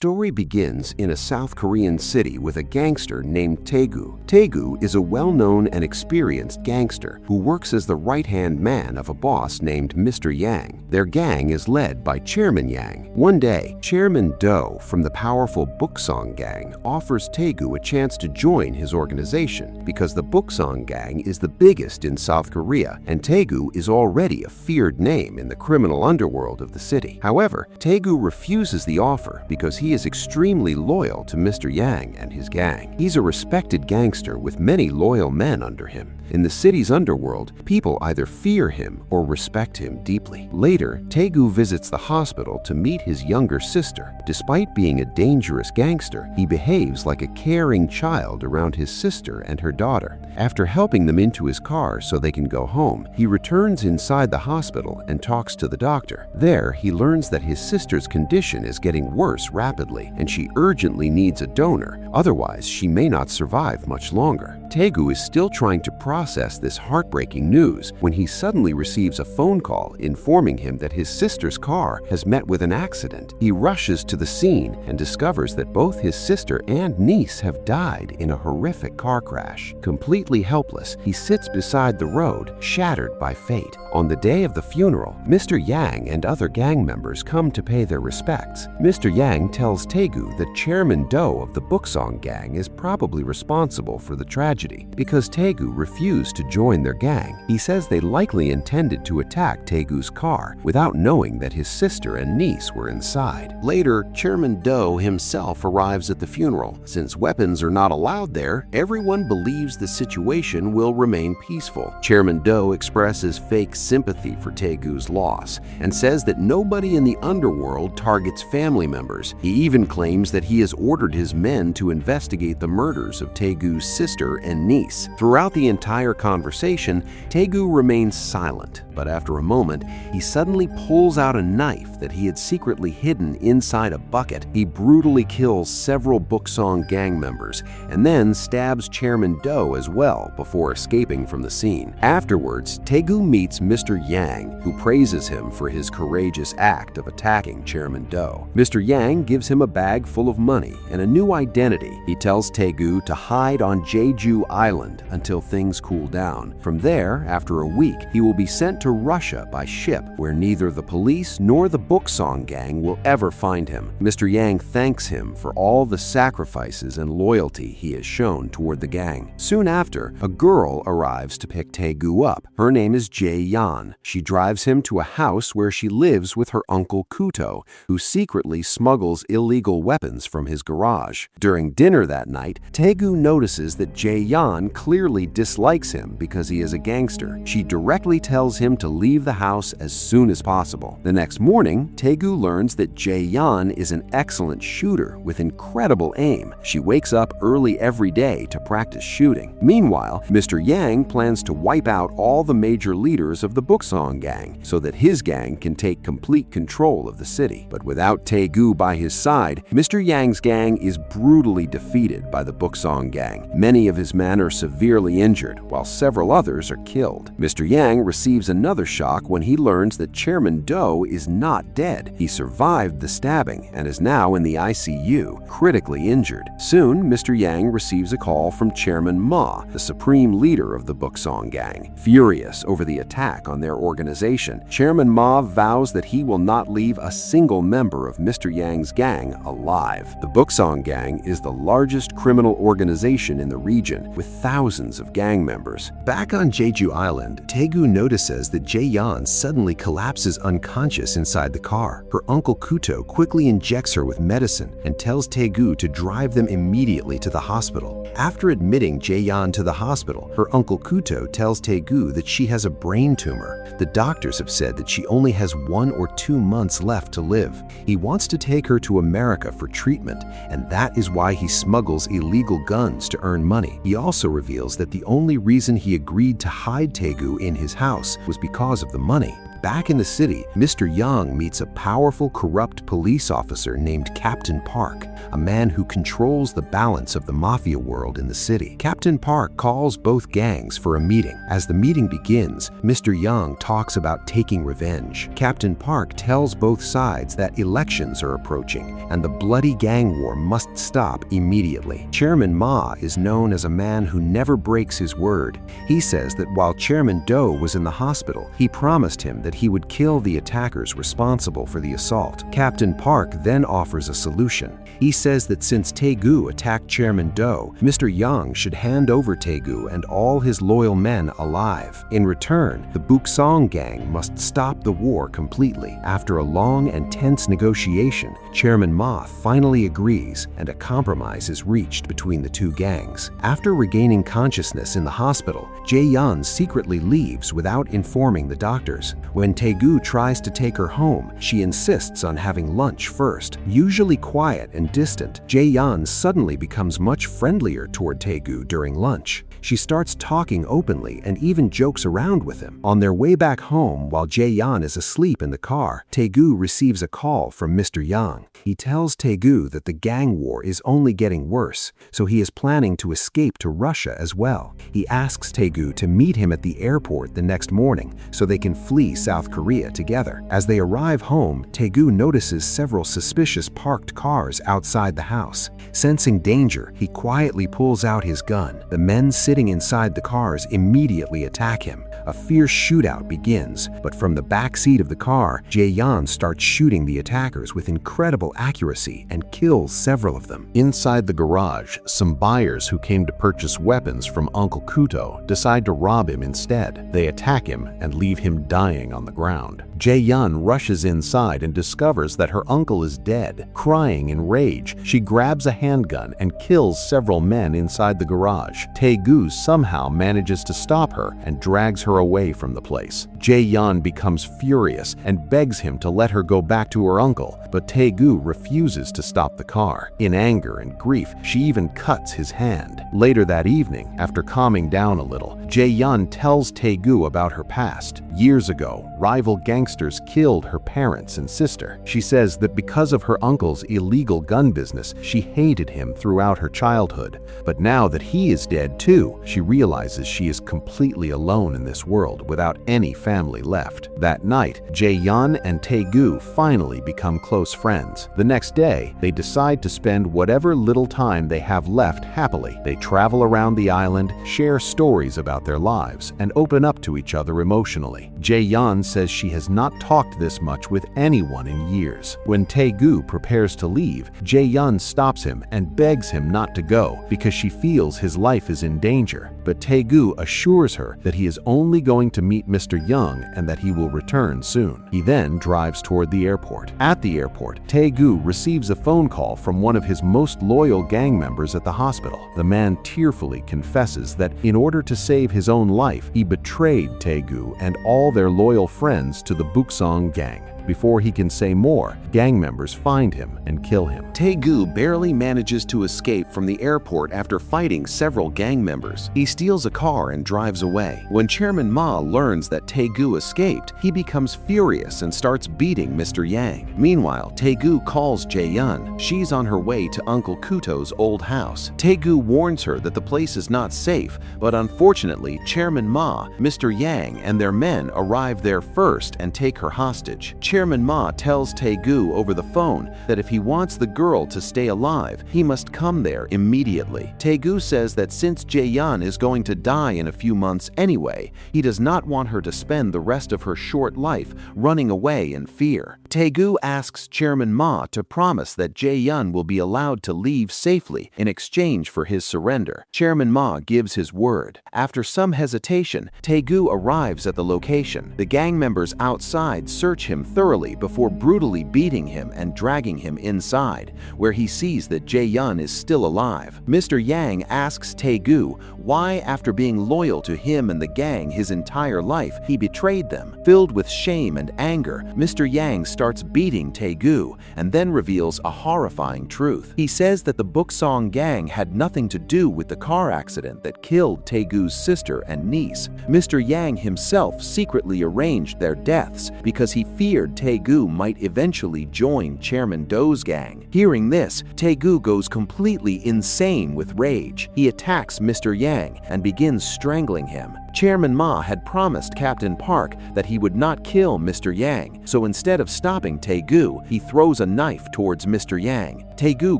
story begins in a South Korean city with a gangster named Tae-gu. Tae-gu is a well-known and experienced gangster who works as the right-hand man of a boss named Mr. Yang. Their gang is led by Chairman Yang. One day, Chairman Do from the powerful Buksong gang offers Tae-gu a chance to join his organization because the Buksong gang is the biggest in South Korea and Tae-gu is already a feared name in the criminal underworld of the city. However, Tae-gu refuses the offer because he is extremely loyal to Mr. Yang and his gang. He's a respected gangster with many loyal men under him. In the city's underworld, people either fear him or respect him deeply. Later, Tae-gu visits the hospital to meet his younger sister. Despite being a dangerous gangster, he behaves like a caring child around his sister and her daughter. After helping them into his car so they can go home, he returns inside the hospital and talks to the doctor. There, he learns that his sister's condition is getting worse rapidly and she urgently needs a donor, otherwise she may not survive much longer. Tae-gu is still trying to process this heartbreaking news when he suddenly receives a phone call informing him that his sister's car has met with an accident. He rushes to the scene and discovers that both his sister and niece have died in a horrific car crash. Completely helpless, he sits beside the road, shattered by fate. On the day of the funeral, Mr. Yang and other gang members come to pay their respects. Mr. Yang tells Tae-gu that Chairman Do of the Buksong gang is probably responsible for the tragedy because Tae-gu refused to join their gang. He says they likely intended to attack Tae-gu's car without knowing that his sister and niece were inside. Later, Chairman Do himself arrives at the funeral. Since weapons are not allowed there, everyone believes the situation will remain peaceful. Chairman Do expresses fake sympathy for Tae-gu's loss and says that nobody in the underworld targets family members. He even claims that he has ordered his men to investigate the murders of Tae-gu's sister and niece. Throughout the entire conversation, Tae-gu remains silent, but after a moment, he suddenly pulls out a knife that he had secretly hidden inside a bucket. He brutally kills several Buksong gang members and then stabs Chairman Do as well before escaping from the scene. Afterwards, Tae-gu meets Mr. Yang, who praises him for his courageous act of attacking Chairman Do. Mr. Yang gives him a bag full of money and a new identity. He tells Tae-gu to hide on Jeju Island until things cool down. From there, after a week, he will be sent to Russia by ship, where neither the police nor the Buksong gang will ever find him. Mr. Yang thanks him for all the sacrifices and loyalty he has shown toward the gang. Soon after, a girl arrives to pick Tae-gu up. Her name is Jae-yeon. She drives him to a house where she lives with her uncle Kuto, who secretly smuggles illegal weapons from his garage. During dinner that night, Tae-gu notices that Jae-yeon clearly dislikes him because he is a gangster. She directly tells him to leave the house as soon as possible. The next morning, Tae-gu learns that Jae-yeon is an excellent shooter with incredible aim. She wakes up early every day to practice shooting. Meanwhile, Mr. Yang plans to wipe out all the major leaders of the Buksong gang so that his gang can take complete control of the city. But without Tae-gu by his side, Mr. Yang's gang is brutally defeated by the Buksong gang. Many of his men are severely injured, while several others are killed. Mr. Yang receives another shock when he learns that Chairman Do is not dead. He survived the stabbing and is now in the ICU, critically injured. Soon, Mr. Yang receives a call from Chairman Ma, the supreme leader of the Buksong gang. Furious over the attack on their organization, Chairman Ma vows that he will not leave a single member of Mr. Yang's gang alive. The Buksong gang is the largest criminal organization in the region, with thousands of gang members. Back on Jeju Island, Tae-gu notices that Jae-yeon suddenly collapses unconscious inside the car. Her uncle Kuto quickly injects her with medicine and tells Tae-gu to drive them immediately to the hospital. After admitting Jae-yeon to the hospital, her uncle Kuto tells Tae-gu that she has a brain tumor. The doctors have said that she only has 1 or 2 months left to live. He wants to take her to America for treatment, and that is why he smuggles illegal guns to earn money. He also reveals that the only reason he agreed to hide Tae-gu in his house was because of the money. Back in the city, Mr. Young meets a powerful, corrupt police officer named Captain Park, a man who controls the balance of the Mafia world in the city. Captain Park calls both gangs for a meeting. As the meeting begins, Mr. Young talks about taking revenge. Captain Park tells both sides that elections are approaching and the bloody gang war must stop immediately. Chairman Ma is known as a man who never breaks his word. He says that while Chairman Do was in the hospital, he promised him that he would kill the attackers responsible for the assault. Captain Park then offers a solution. He says that since Tae-gu attacked Chairman Do, Mr. Young should hand over Tae-gu and all his loyal men alive. In return, the Buksong gang must stop the war completely. After a long and tense negotiation, Chairman Ma finally agrees and a compromise is reached between the two gangs. After regaining consciousness in the hospital, Jae-yeon secretly leaves without informing the doctors. When Tae-gu tries to take her home, she insists on having lunch first. Usually quiet and distant, Jae-yeon suddenly becomes much friendlier toward Tae-gu during lunch. She starts talking openly and even jokes around with him. On their way back home, while Jae-yeon is asleep in the car, Tae-gu receives a call from Mr. Young. He tells Tae-gu that the gang war is only getting worse, so he is planning to escape to Russia as well. He asks Tae-gu to meet him at the airport the next morning so they can flee South Korea together. As they arrive home, Tae-gu notices several suspicious parked cars outside the house. Sensing danger, he quietly pulls out his gun. The men sitting inside the cars immediately attack him. A fierce shootout begins, but from the back seat of the car, Jae-yeon starts shooting the attackers with incredible accuracy and kills several of them. Inside the garage, some buyers who came to purchase weapons from Uncle Kuto decide to rob him instead. They attack him and leave him dying on the ground. Jae-yeon rushes inside and discovers that her uncle is dead. Crying in rage, she grabs a handgun and kills several men inside the garage. Tae-gu somehow manages to stop her and drags her away from the place. Jae-yeon becomes furious and begs him to let her go back to her uncle, but Tae-gu refuses to stop the car. In anger and grief, she even cuts his hand. Later that evening, after calming down a little, Jae-yeon tells Tae-gu about her past. Years ago, rival gangsters killed her parents and sister. She says that because of her uncle's illegal gun business, she hated him throughout her childhood. But now that he is dead too, she realizes she is completely alone in this world without any family left. That night, Jae-yeon and Tae-gu finally become close friends. The next day, they decide to spend whatever little time they have left happily. They travel around the island, share stories about their lives, and open up to each other emotionally. Jae-yeon says she has not talked this much with anyone in years. When Tae-gu prepares to leave, Jae-yeon stops him and begs him not to go because she feels his life is in danger. But Tae-gu assures her that he is only going to meet Mr. Young and that he will return soon. He then drives toward the airport. At the airport, Tae-gu receives a phone call from one of his most loyal gang members at the hospital. The man tearfully confesses that in order to save his own life, he betrayed Tae-gu and all their loyal friends to the Buksong gang. Before he can say more, gang members find him and kill him. Tae-gu barely manages to escape from the airport after fighting several gang members. He steals a car and drives away. When Chairman Ma learns that Tae-gu escaped, he becomes furious and starts beating Mr. Yang. Meanwhile, Tae-gu calls Jae-yeon. She's on her way to Uncle Kuto's old house. Tae-gu warns her that the place is not safe, but unfortunately, Chairman Ma, Mr. Yang, and their men arrive there first and take her hostage. Chairman Ma tells Tae-gu over the phone that if he wants the girl to stay alive, he must come there immediately. Tae-gu says that since Jae-yeon is going to die in a few months anyway, he does not want her to spend the rest of her short life running away in fear. Tae-gu asks Chairman Ma to promise that Jae-yeon will be allowed to leave safely in exchange for his surrender. Chairman Ma gives his word. After some hesitation, Tae-gu arrives at the location. The gang members outside search him thoroughly before brutally beating him and dragging him inside, where he sees that Jae-yun is still alive. Mr. Yang asks Tae-gu why, after being loyal to him and the gang his entire life, he betrayed them. Filled with shame and anger, Mr. Yang starts beating Tae-gu and then reveals a horrifying truth. He says that the Buksong gang had nothing to do with the car accident that killed Tae-gu's sister and niece. Mr. Yang himself secretly arranged their deaths because he feared Tae-gu might eventually join Chairman Do's gang. Hearing this, Tae-gu goes completely insane with rage. He attacks Mr. Yang and begins strangling him. Chairman Ma had promised Captain Park that he would not kill Mr. Yang, so instead of stopping Tae-gu, he throws a knife towards Mr. Yang. Tae-gu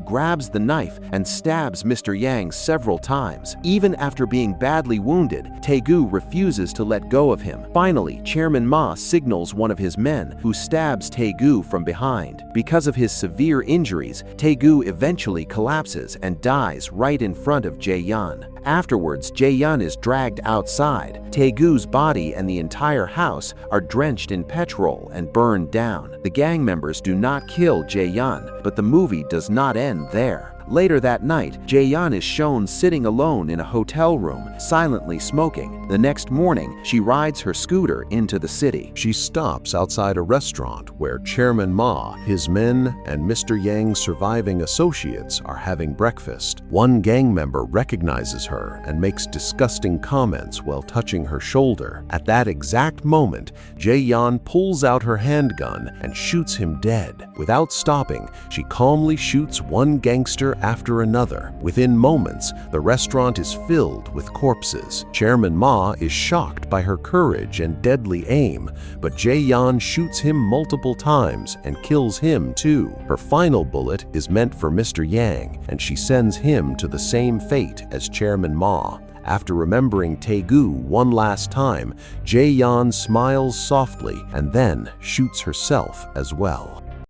grabs the knife and stabs Mr. Yang several times. Even after being badly wounded, Tae-gu refuses to let go of him. Finally, Chairman Ma signals one of his men, who stabs Tae-gu from behind. Because of his severe injuries, Tae-gu eventually collapses and dies right in front of Jae-yun. Afterwards, Jae-yun is dragged outside. Tae-gu's body and the entire house are drenched in petrol and burned down. The gang members do not kill Jae-yun, but the movie does not end there. Later that night, Jae-yun is shown sitting alone in a hotel room, silently smoking. The next morning, she rides her scooter into the city. She stops outside a restaurant where Chairman Ma, his men, and Mr. Yang's surviving associates are having breakfast. One gang member recognizes her and makes disgusting comments while touching her shoulder. At that exact moment, Jae-yun pulls out her handgun and shoots him dead. Without stopping, she calmly shoots one gangster after another. Within moments, the restaurant is filled with corpses. Chairman Ma is shocked by her courage and deadly aim, but Jae-yun shoots him multiple times and kills him too. Her final bullet is meant for Mr. Yang, and she sends him to the same fate as Chairman Ma. After remembering Tae-gu one last time, Jae-yun smiles softly and then shoots herself as well.